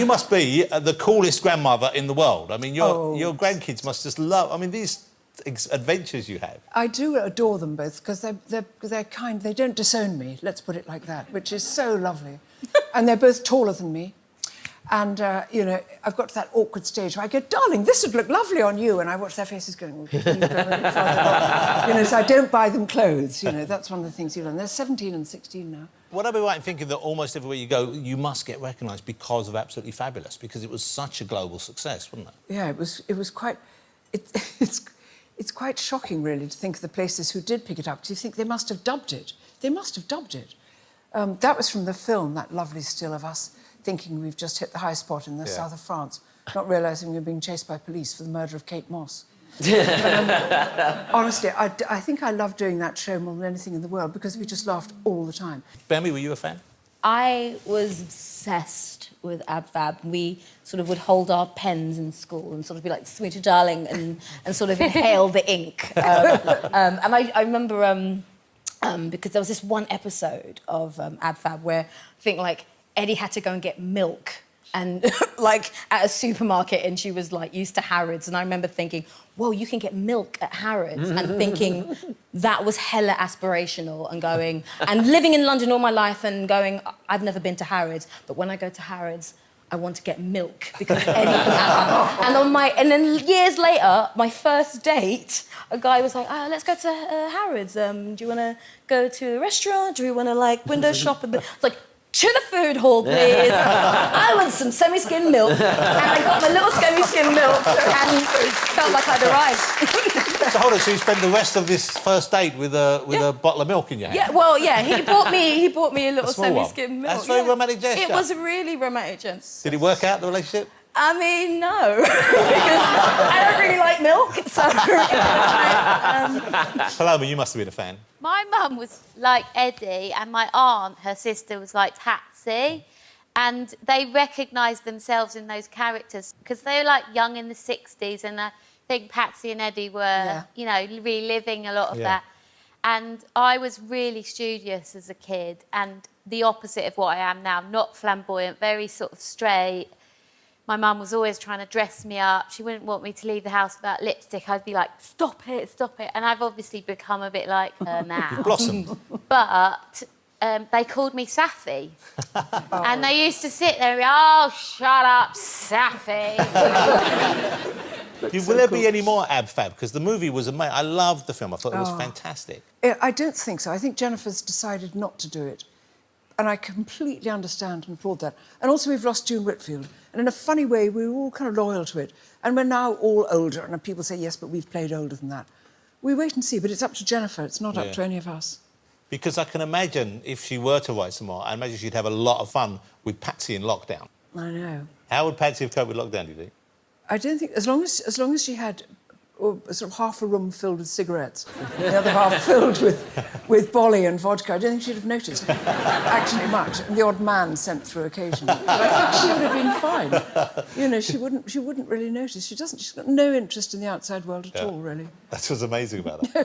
you must be the coolest grandmother in the world. I mean, your grandkids must just love... I mean, these adventures you have. I do adore them both, because they're kind. They don't disown me, let's put it like that, which is so lovely. And they're both taller than me. And, you know, I've got to that awkward stage where I go, darling, this would look lovely on you. And I watch their faces going, oh, you know, so I don't buy them clothes. You know, that's one of the things you learn. They're 17 and 16 now. Would I be right in thinking that almost everywhere you go, you must get recognised because of Absolutely Fabulous, because it was such a global success, wasn't it? Yeah, it was quite... It's quite shocking, really, to think of the places who did pick it up, because you think they must have dubbed it. They must have dubbed it. That was from the film, that lovely still of us thinking we've just hit the high spot in the south of France, not realising we're being chased by police for the murder of Kate Moss. But, honestly, I think I love doing that show more than anything in the world, because we just laughed all the time. Bambi, were you a fan? I was obsessed with Ab Fab. We sort of would hold our pens in school and sort of be like, sweetie darling, and sort of inhale the ink. And I remember, because there was this one episode of Ab Fab where I think, like, Eddie had to go and get milk and, like, at a supermarket, and she was, like, used to Harrods. And I remember thinking, whoa, you can get milk at Harrods, and thinking that was hella aspirational, and going... And living in London all my life and going, I've never been to Harrods, but when I go to Harrods, I want to get milk, because anything and then years later, my first date, a guy was like, let's go to Harrods. Do you want to go to a restaurant? Do you want to, like, window shop? It's like, to the food hall, please. I want some semi-skim milk. And I got my little semi-skim milk and felt like I'd arrived. So hold on, so you spent the rest of this first date with a bottle of milk in your hand? Yeah, well, yeah, he bought me a little semi-skim milk. That's a very romantic gesture. It was a really romantic gesture. Did it work out, the relationship? I mean, no. Because I don't really like milk, so... Paloma, you must have been a fan. My mum was like Eddie, and my aunt, her sister, was like Patsy. And they recognised themselves in those characters because they were, like, young in the 60s, and I think Patsy and Eddie were, you know, reliving a lot of that. And I was really studious as a kid, and the opposite of what I am now, not flamboyant, very sort of straight. My mum was always trying to dress me up. She wouldn't want me to leave the house without lipstick. I'd be like, stop it, stop it. And I've obviously become a bit like her now. You blossomed. But they called me Saffy. And they used to sit there and be, oh, shut up, Saffy. Will there be any more Ab Fab? Because the movie was amazing. I loved the film. I thought it was fantastic. I don't think so. I think Jennifer's decided not to do it. And I completely understand and applaud that. And also, we've lost June Whitfield. And in a funny way, we were all kind of loyal to it. And we're now all older, and people say, yes, but we've played older than that. We wait and see, but it's up to Jennifer. It's not up to any of us. Because I can imagine, if she were to write some more, I imagine she'd have a lot of fun with Patsy in lockdown. I know. How would Patsy have coped with lockdown, do you think? I don't think... As long as she had sort of half a room filled with cigarettes, the other half filled with bolly and vodka, I don't think she'd have noticed actually much. And the odd man sent through occasionally. But I think she would have been fine. You know, she wouldn't really notice. She's got no interest in the outside world at all, really. That's what's amazing about her.